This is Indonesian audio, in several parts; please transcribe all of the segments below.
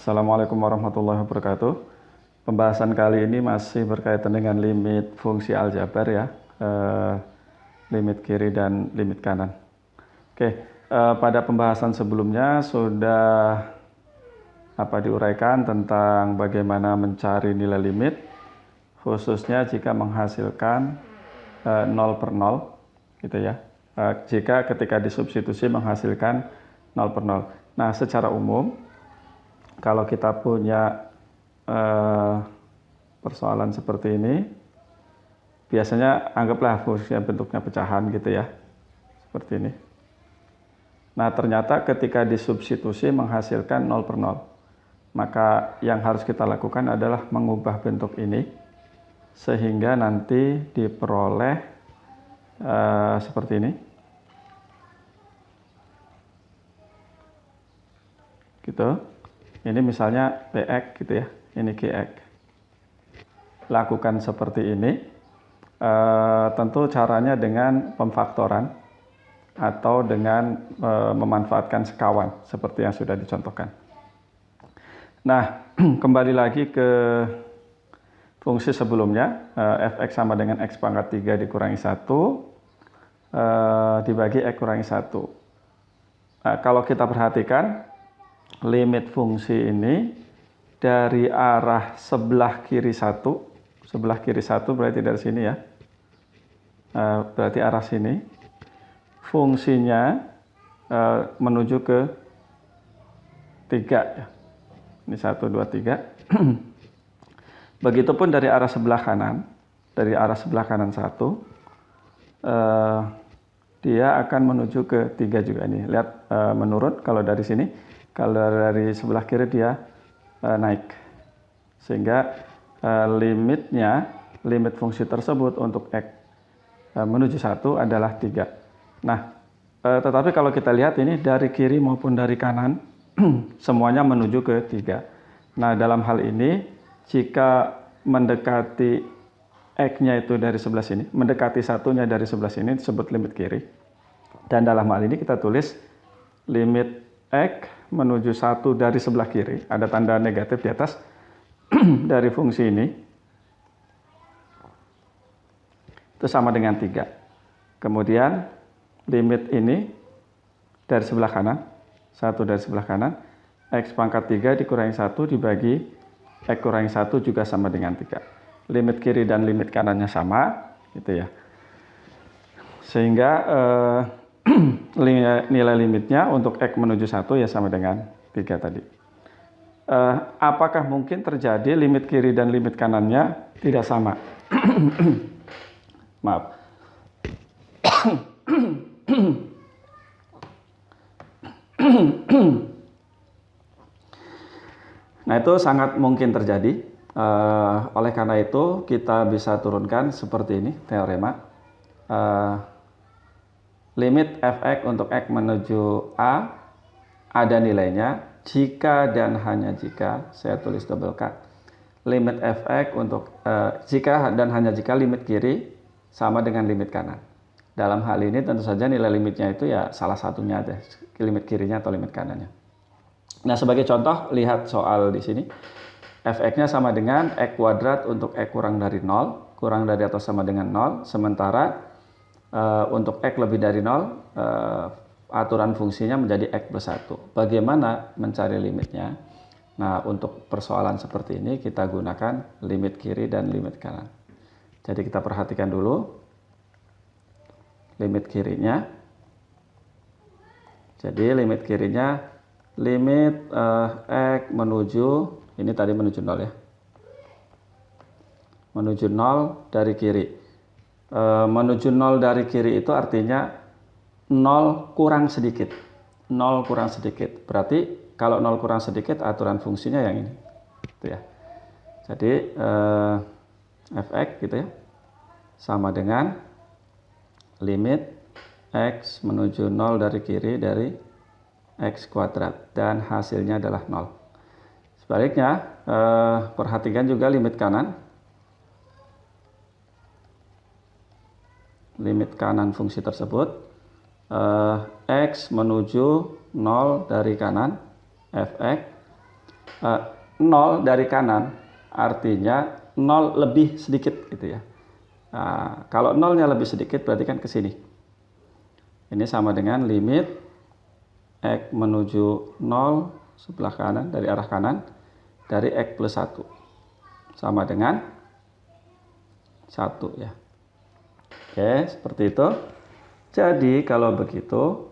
Assalamualaikum warahmatullahi wabarakatuh. Pembahasan kali ini masih berkaitan dengan limit fungsi aljabar ya, limit kiri dan limit kanan. Pada pembahasan sebelumnya sudah diuraikan tentang bagaimana mencari nilai limit, khususnya jika menghasilkan 0 per 0, gitu ya. Jika ketika disubstitusi menghasilkan 0 per 0. Nah, secara umum kalau kita punya persoalan seperti ini, biasanya anggaplah fungsinya bentuknya pecahan gitu ya, seperti ini. Nah, ternyata ketika disubstitusi menghasilkan 0 per 0. Maka yang harus kita lakukan adalah mengubah bentuk ini sehingga nanti diperoleh seperti ini. Gitu. Ini misalnya PX gitu ya, ini GX. Lakukan seperti ini, tentu caranya dengan pemfaktoran atau dengan memanfaatkan sekawan seperti yang sudah dicontohkan. Nah, kembali lagi ke fungsi sebelumnya, fx sama dengan x pangkat 3 dikurangi 1 dibagi x kurangi 1. Nah, kalau kita perhatikan, limit fungsi ini dari arah sebelah kiri 1 berarti dari sini ya, berarti arah sini, fungsinya menuju ke 3 ya. Ini 1, 2, 3. Begitupun dari arah sebelah kanan 1, dia akan menuju ke 3 juga nih. Lihat menurun kalau dari sini. Kalau dari sebelah kiri dia naik, sehingga limit fungsi tersebut untuk x menuju 1 adalah 3. Nah, tetapi kalau kita lihat ini dari kiri maupun dari kanan, semuanya menuju ke 3. Nah, dalam hal ini, jika mendekati x-nya itu dari sebelah sini, mendekati satunya dari sebelah sini disebut limit kiri. Dan dalam hal ini kita tulis limit x menuju 1 dari sebelah kiri, ada tanda negatif di atas dari fungsi ini, itu sama dengan 3. Kemudian limit ini dari sebelah kanan, 1 dari sebelah kanan, x pangkat 3 dikurangi 1 dibagi x kurangi 1 juga sama dengan 3. Limit kiri dan limit kanannya sama, gitu ya. Sehingga nilai limitnya untuk x menuju 1 ya sama dengan 3 tadi. Apakah mungkin terjadi limit kiri dan limit kanannya tidak sama? Maaf. Nah, itu sangat mungkin terjadi. Oleh karena itu kita bisa turunkan seperti ini teorema. Limit fx untuk x menuju a ada nilainya jika dan hanya jika, saya tulis double cut, limit fx untuk jika dan hanya jika limit kiri sama dengan limit kanan. Dalam hal ini tentu saja nilai limitnya itu ya salah satunya aja, limit kirinya atau limit kanannya. Nah, sebagai contoh, lihat soal di sini. Fx-nya sama dengan x kuadrat untuk x kurang dari 0, kurang dari atau sama dengan 0, sementara untuk x lebih dari 0, aturan fungsinya menjadi x plus 1. Bagaimana mencari limitnya? Nah, untuk persoalan seperti ini kita gunakan limit kiri dan limit kanan. Jadi kita perhatikan dulu limit kirinya. Jadi limit kirinya, limit x menuju, ini tadi menuju 0 ya, menuju 0 dari kiri. Menuju 0 dari kiri itu artinya 0 kurang sedikit. 0 kurang sedikit. Berarti kalau 0 kurang sedikit aturan fungsinya yang ini. Gitu ya. Jadi fx gitu ya, sama dengan limit x menuju 0 dari kiri dari x kuadrat. Dan hasilnya adalah 0. Sebaliknya, perhatikan juga limit kanan. Limit kanan fungsi tersebut, x menuju 0 dari kanan, fx 0 dari kanan artinya 0 lebih sedikit gitu ya. Nah, kalau 0-nya lebih sedikit berarti kan ke sini. Ini sama dengan limit X menuju 0 sebelah kanan dari arah kanan dari X plus 1 sama dengan 1 ya. Oke, seperti itu. Jadi kalau begitu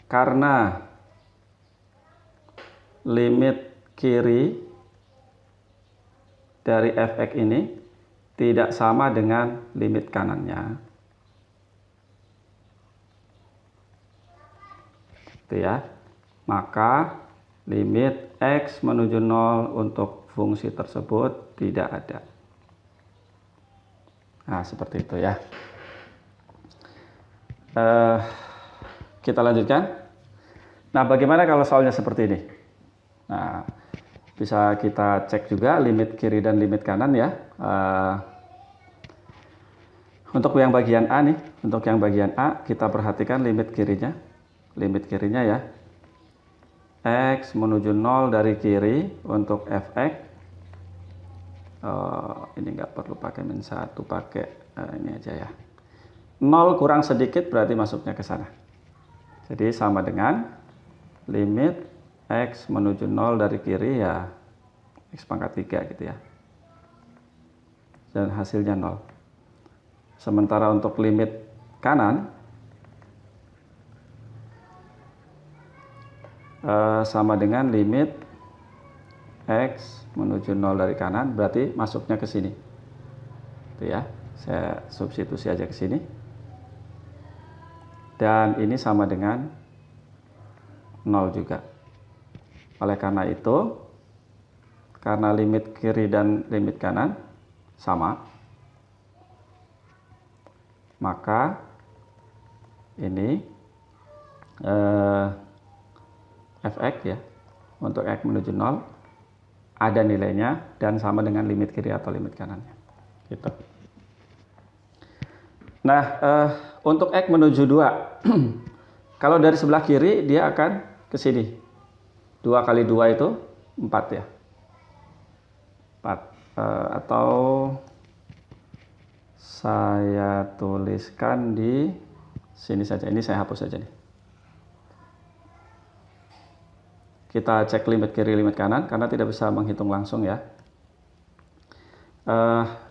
karena limit kiri dari fx ini tidak sama dengan limit kanannya, itu ya, maka limit x menuju 0 untuk fungsi tersebut tidak ada. Nah, seperti itu ya. Kita lanjutkan. Nah, bagaimana kalau soalnya seperti ini? Nah, bisa kita cek juga limit kiri dan limit kanan ya. Untuk yang bagian A nih, untuk yang bagian A kita perhatikan limit kirinya. Limit kirinya ya. X menuju 0 dari kiri untuk fx. Ini nggak perlu pakai min 1, pakai ini aja ya. 0 kurang sedikit berarti masuknya ke sana. Jadi sama dengan limit X menuju 0 dari kiri ya X pangkat 3 gitu ya. Dan hasilnya 0. Sementara untuk limit kanan sama dengan limit X menuju 0 dari kanan berarti masuknya ke sini. Itu ya. Saya substitusi aja ke sini. Dan ini sama dengan 0 juga. Oleh karena itu, karena limit kiri dan limit kanan sama, maka ini fx ya, untuk x menuju 0 ada nilainya dan sama dengan limit kiri atau limit kanannya. Gitu. Nah, untuk X menuju 2, kalau dari sebelah kiri dia akan ke sini. 2 kali 2 itu 4 ya. 4. Atau saya tuliskan di sini saja. Ini saya hapus saja nih. Kita cek limit kiri, limit kanan, karena tidak bisa menghitung langsung ya.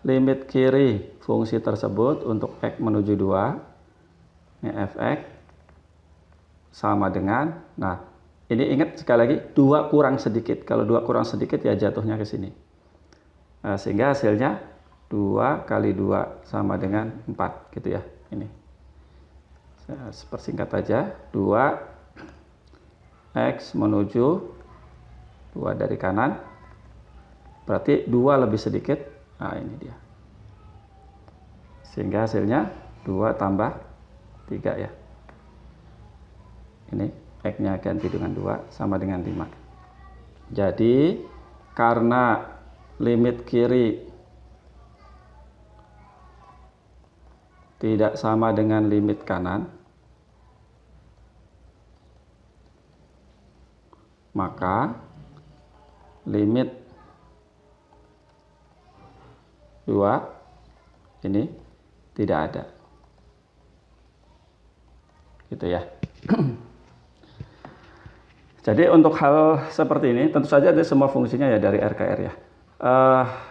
Limit kiri fungsi tersebut untuk X menuju 2, ini fx, sama dengan, nah ini ingat sekali lagi, 2 kurang sedikit. Kalau 2 kurang sedikit ya jatuhnya ke sini. Sehingga hasilnya 2 kali 2 sama dengan 4 gitu ya. Ini. Saya persingkat aja, 2 X menuju 2 dari kanan, berarti 2 lebih sedikit. Nah, ini dia. Sehingga hasilnya 2 tambah 3 ya. Ini X-nya ganti dengan 2 sama dengan 5. Jadi, karena limit kiri tidak sama dengan limit kanan, maka limit 2 ini tidak ada. Gitu ya. Jadi untuk hal seperti ini tentu saja ada semua fungsinya ya dari R ke R ya.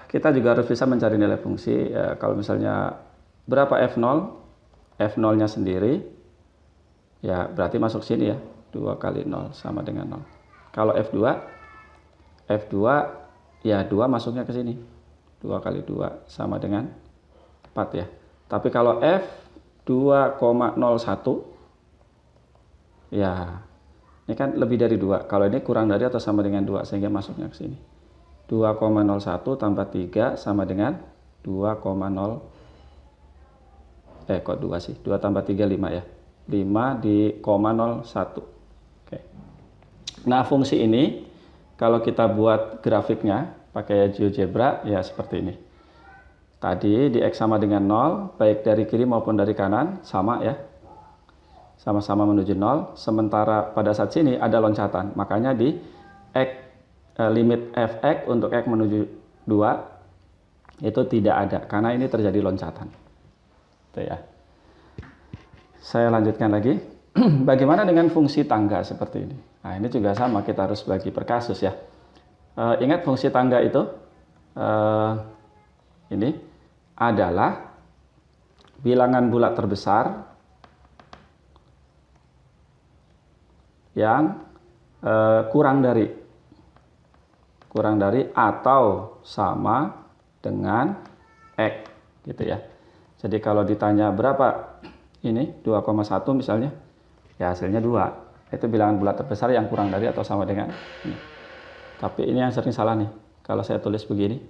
Kita juga harus bisa mencari nilai fungsi. Kalau misalnya berapa F0, F0-nya sendiri, ya berarti masuk sini ya. 2 kali 0 sama dengan 0. Kalau F2 ya 2 masuknya ke sini. 2 kali 2 sama dengan 4 ya. Tapi kalau F 2,01 ya ini kan lebih dari 2. Kalau ini kurang dari atau sama dengan 2 sehingga masuknya ke sini. 2,01 tambah 3 sama dengan 2,0 kok 2 sih? 2 tambah 3 5 ya. 5 di 0,01. Oke. Nah, fungsi ini kalau kita buat grafiknya pakai GeoGebra ya seperti ini. Tadi di X sama dengan 0, baik dari kiri maupun dari kanan sama ya. sama-sama menuju 0, sementara pada saat sini ada loncatan. Makanya di limit fx untuk x menuju 2 itu tidak ada, karena ini terjadi loncatan. Itu ya. Saya lanjutkan lagi. Bagaimana dengan fungsi tangga seperti ini? Nah, ini juga sama, kita harus bagi per kasus ya. Ingat fungsi tangga itu ini adalah bilangan bulat terbesar yang kurang dari atau sama dengan x gitu ya. Jadi kalau ditanya berapa ini 2,1 misalnya, ya hasilnya 2. Itu bilangan bulat terbesar yang kurang dari atau sama dengan ini. Tapi ini yang sering salah nih. Kalau saya tulis begini,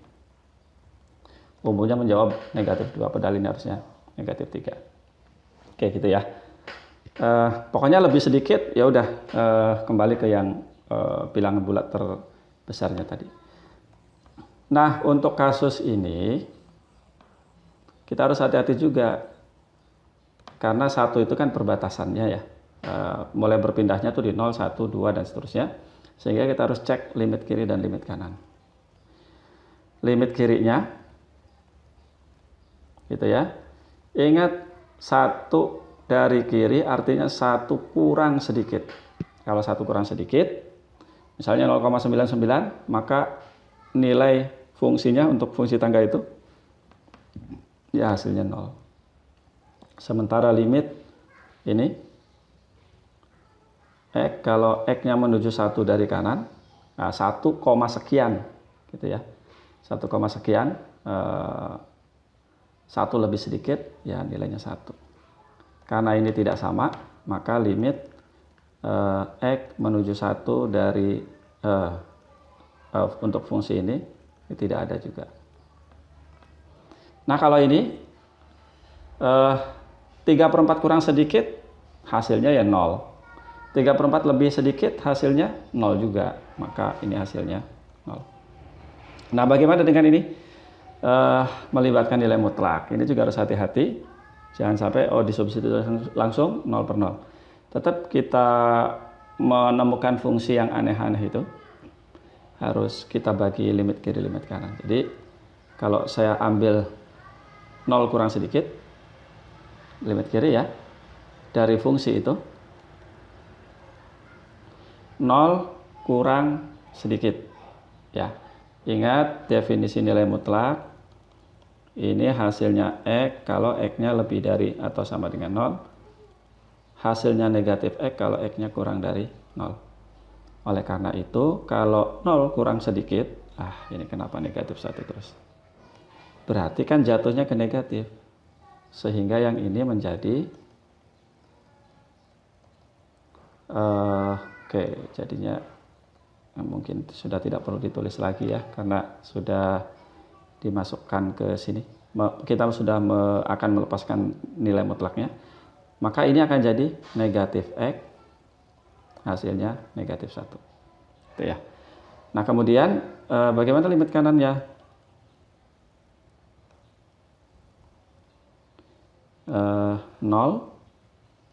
umumnya menjawab negatif 2, padahal ini harusnya negatif 3. Oke gitu ya. Pokoknya lebih sedikit ya udah kembali ke yang bilangan bulat terbesarnya tadi. Nah, untuk kasus ini kita harus hati-hati juga, karena 1 itu kan perbatasannya ya. Mulai berpindahnya tuh di 0, 1, 2 dan seterusnya. Sehingga kita harus cek limit kiri dan limit kanan. Limit kirinya gitu ya. Ingat 1 dari kiri artinya 1 kurang sedikit. Kalau 1 kurang sedikit, misalnya 0,99, maka nilai fungsinya untuk fungsi tangga itu ya hasilnya 0. Sementara limit ini x, kalau x-nya menuju 1 dari kanan, nah 1, sekian gitu ya. 1, sekian 1 lebih sedikit ya nilainya 1. Karena ini tidak sama, maka limit x menuju 1 dari untuk fungsi ini tidak ada juga. Nah kalau ini 3/4 kurang sedikit hasilnya ya 0. 3/4 lebih sedikit hasilnya 0 juga, maka ini hasilnya 0. Nah bagaimana dengan ini? Melibatkan nilai mutlak, ini juga harus hati-hati. Jangan sampai disubstitusi langsung 0/0. Tetap kita menemukan fungsi yang aneh-aneh itu harus kita bagi limit kiri limit kanan. Jadi kalau saya ambil 0 kurang sedikit limit kiri ya, dari fungsi itu 0 kurang sedikit ya. Ingat definisi nilai mutlak, ini hasilnya x kalau x-nya lebih dari atau sama dengan 0, hasilnya negatif x kalau x-nya kurang dari 0. Oleh karena itu kalau 0 kurang sedikit, ini kenapa negatif 1 terus? Berarti kan jatuhnya ke negatif, sehingga yang ini menjadi jadinya mungkin sudah tidak perlu ditulis lagi ya, karena sudah dimasukkan ke sini. Kita sudah akan melepaskan nilai mutlaknya, maka ini akan jadi negatif x, hasilnya negatif 1. Itu ya. Nah kemudian bagaimana limit kanannya? 0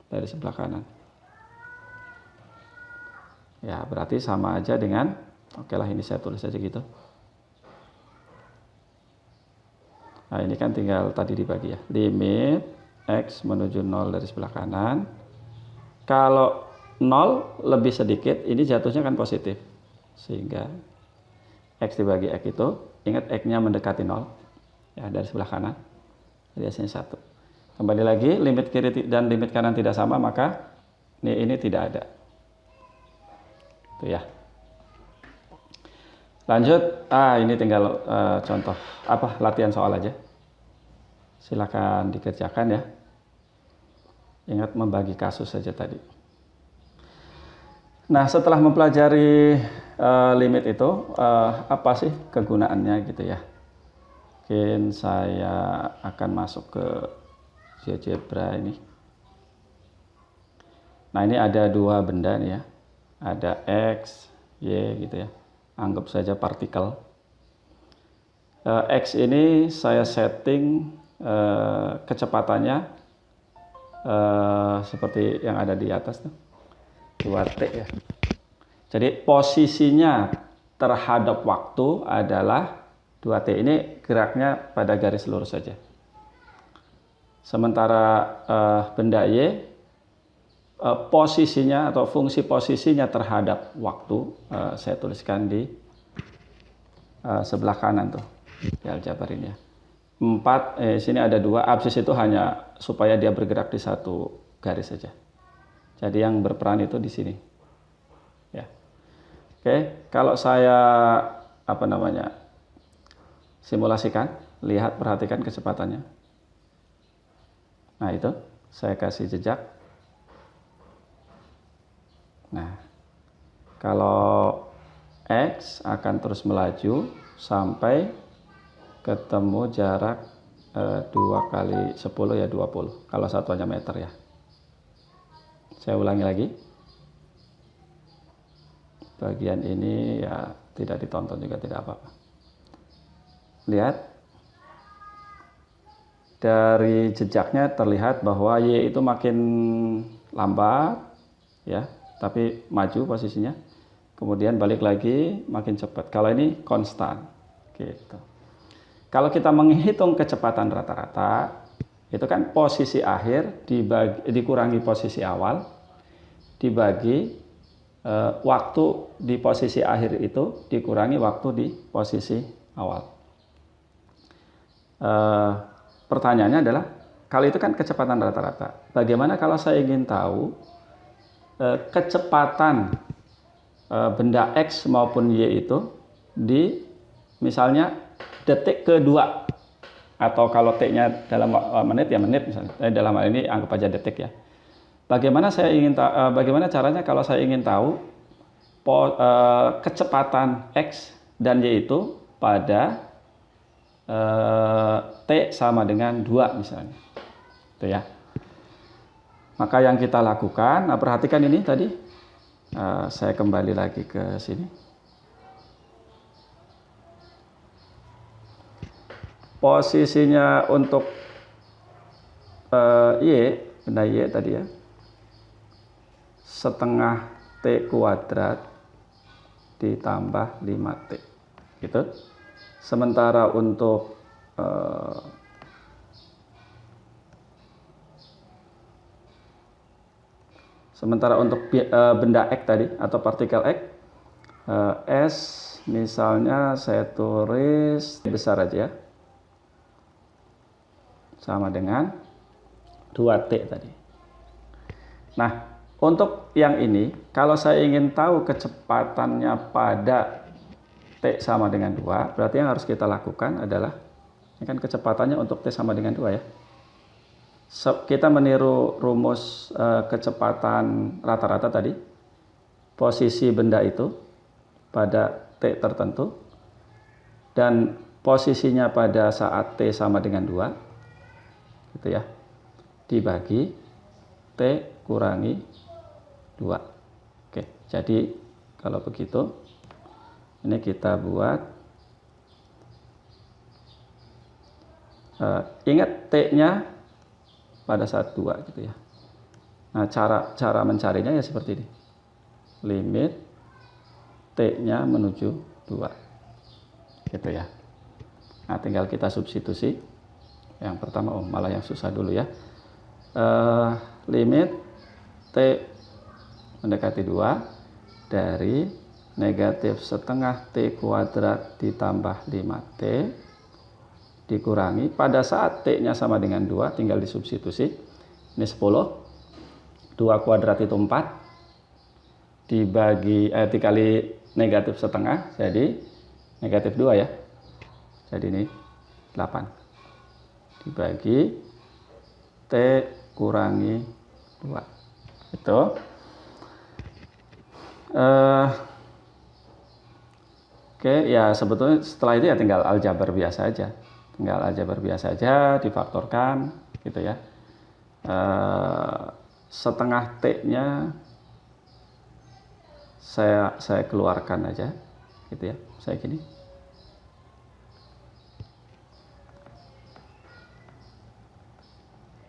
dari sebelah kanan. Ya berarti sama aja dengan, oke lah ini saya tulis aja gitu. Nah ini kan tinggal tadi dibagi ya. Limit x menuju 0 dari sebelah kanan. Kalau 0 lebih sedikit, ini jatuhnya kan positif. Sehingga x dibagi x itu, ingat x-nya mendekati 0 ya, dari sebelah kanan. Jadi hasilnya 1. Kembali lagi, limit kiri dan limit kanan tidak sama, maka ini tidak ada. Itu ya. Lanjut, ini tinggal contoh latihan soal aja. Silakan dikerjakan ya. Ingat membagi kasus saja tadi. Nah, setelah mempelajari limit itu, apa sih kegunaannya gitu ya? Mungkin saya akan masuk ke GeoGebra ini. Nah, ini ada 2 benda nih ya. Ada X, Y gitu ya. Anggap saja partikel. X ini saya setting kecepatannya seperti yang ada di atas tuh, 2T ya. Jadi posisinya terhadap waktu adalah 2T. Ini geraknya pada garis lurus saja. Sementara benda Y, posisinya atau fungsi posisinya terhadap waktu, saya tuliskan di sebelah kanan tuh, di aljabar ini ya. 4, sini ada 2, absis itu hanya supaya dia bergerak di satu garis saja. Jadi yang berperan itu di sini. Ya. Oke, kalau saya simulasikan, lihat, perhatikan kecepatannya. Nah, itu saya kasih jejak. Nah, kalau X akan terus melaju sampai ketemu jarak 2 kali 10 ya 20, kalau satuannya meter ya. Saya ulangi lagi. Bagian ini ya tidak ditonton juga tidak apa-apa. Lihat. Dari jejaknya terlihat bahwa Y itu makin lambat ya, tapi maju posisinya. Kemudian balik lagi makin cepat. Kalau ini konstan gitu. Kalau kita menghitung kecepatan rata-rata, itu kan posisi akhir dikurangi posisi awal, dibagi waktu di posisi akhir itu dikurangi waktu di posisi awal. Pertanyaannya adalah, kalau itu kan kecepatan rata-rata, bagaimana kalau saya ingin tahu kecepatan benda X maupun Y itu di misalnya detik kedua, atau kalau T-nya dalam menit ya menit misalnya. Dalam hal ini anggap aja detik ya. Bagaimana caranya kalau saya ingin tahu kecepatan X dan Y itu pada T sama dengan 2 misalnya. Itu ya. Maka yang kita lakukan, perhatikan ini tadi. Saya kembali lagi ke sini. Posisinya untuk Y, benda Y tadi ya, setengah T kuadrat ditambah 5T gitu. Sementara untuk benda X tadi atau partikel X, S misalnya saya tulis besar aja ya, sama dengan 2T tadi. Nah, untuk yang ini, kalau saya ingin tahu kecepatannya pada T sama dengan 2, berarti yang harus kita lakukan adalah, ini kan kecepatannya untuk T sama dengan 2 ya. Kita meniru rumus kecepatan rata-rata tadi. Posisi benda itu pada T tertentu, dan posisinya pada saat T sama dengan 2, gitu ya, dibagi T kurangi 2. Oke, jadi kalau begitu ini kita buat, ingat T-nya pada saat 2 gitu ya. Nah, cara mencarinya ya seperti ini. Limit T-nya menuju 2. Gitu ya. Nah, tinggal kita substitusi. Yang pertama, malah yang susah dulu ya. Limit T mendekati 2 dari negatif setengah T kuadrat ditambah 5T dikurangi pada saat T-nya sama dengan 2, tinggal disubstitusi. Ini 10. 2 kuadrat itu 4. Dikali negatif setengah, jadi negatif 2 ya. Jadi ini 8. Dibagi T kurangi 2. Itu. Oke, ya sebetulnya setelah itu ya tinggal aljabar biasa aja. Difaktorkan gitu ya. Setengah T-nya saya keluarkan aja gitu ya. Saya gini.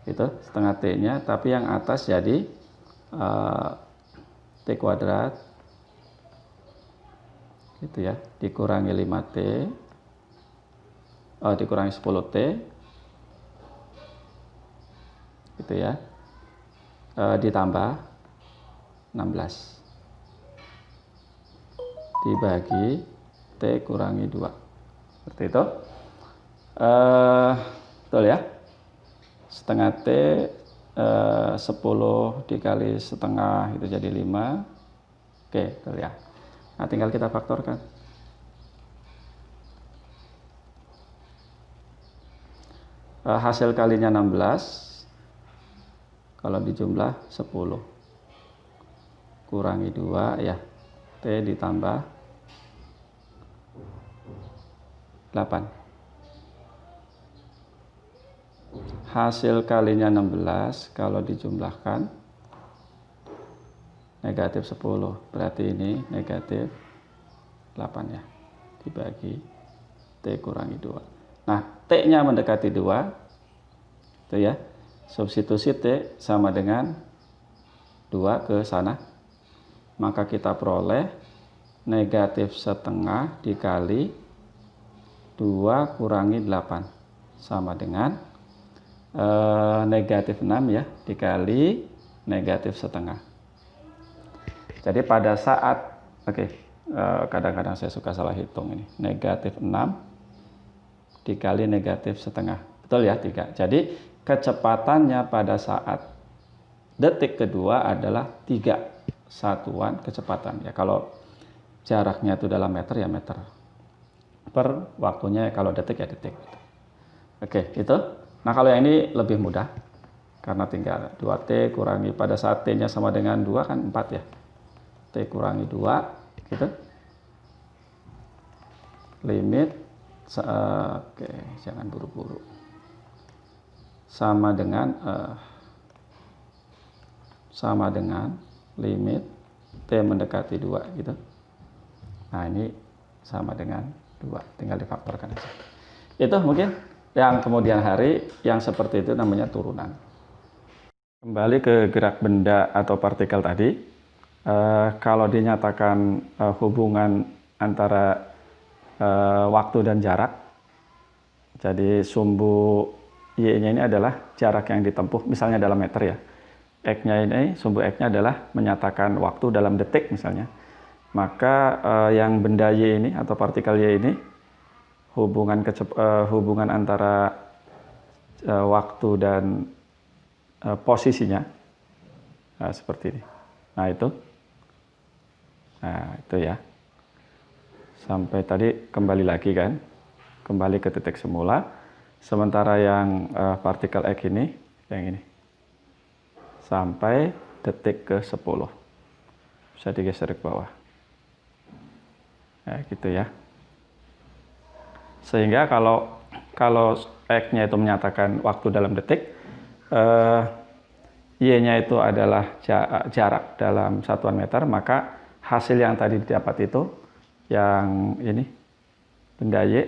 gitu, setengah T-nya, tapi yang atas jadi T kuadrat, gitu ya, dikurangi 5T, dikurangi 10T, gitu ya, ditambah 16 dibagi T kurangi 2, seperti itu. Betul ya, setengah T 10 dikali setengah itu jadi 5. Oke, betul ya. Nah, tinggal kita faktorkan. Hasil kalinya 16, kalau dijumlah 10 kurangi 2 ya, T ditambah 8. Hasil kalinya 16 kalau dijumlahkan negatif 10, berarti ini negatif 8 ya, dibagi T kurangi 2. Nah, T-nya mendekati 2, itu ya, substitusi T sama dengan 2 ke sana, maka kita peroleh negatif setengah dikali 2 kurangi 8 sama dengan negatif 6 ya, dikali negatif setengah. Jadi pada saat, kadang-kadang saya suka salah hitung ini, negatif 6 dikali negatif setengah, betul ya, 3. Jadi kecepatannya pada saat detik kedua adalah 3 satuan kecepatan ya. Kalau jaraknya itu dalam meter ya meter, per waktunya kalau detik ya detik. Oke, itu. Nah, kalau yang ini lebih mudah karena tinggal 2T kurangi, pada saat T-nya sama dengan 2 kan 4 ya, T kurangi 2 gitu, limit jangan buru-buru, sama dengan limit T mendekati 2 gitu. Nah, ini sama dengan 2, tinggal difaktorkan aja. Itu mungkin yang kemudian hari yang seperti itu namanya turunan. Kembali ke gerak benda atau partikel tadi, kalau dinyatakan hubungan antara waktu dan jarak, jadi sumbu Y-nya ini adalah jarak yang ditempuh, misalnya dalam meter ya. X-nya ini, sumbu X-nya adalah menyatakan waktu dalam detik misalnya. Maka yang benda Y ini atau partikel Y ini, hubungan antara waktu dan posisinya seperti ini. Nah, itu ya. Sampai tadi kembali lagi kan, kembali ke titik semula. Sementara yang partikel X ini, yang ini, sampai detik ke 10. Bisa digeser ke bawah. Nah, gitu ya. Sehingga kalau X-nya itu menyatakan waktu dalam detik, Y-nya itu adalah jarak dalam satuan meter, maka hasil yang tadi didapat itu, yang ini, benda Y,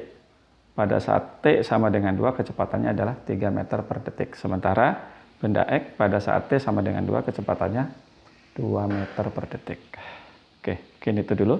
pada saat T sama dengan 2, kecepatannya adalah 3 meter per detik. Sementara benda X pada saat T sama dengan 2, kecepatannya 2 meter per detik. Oke, mungkin itu dulu.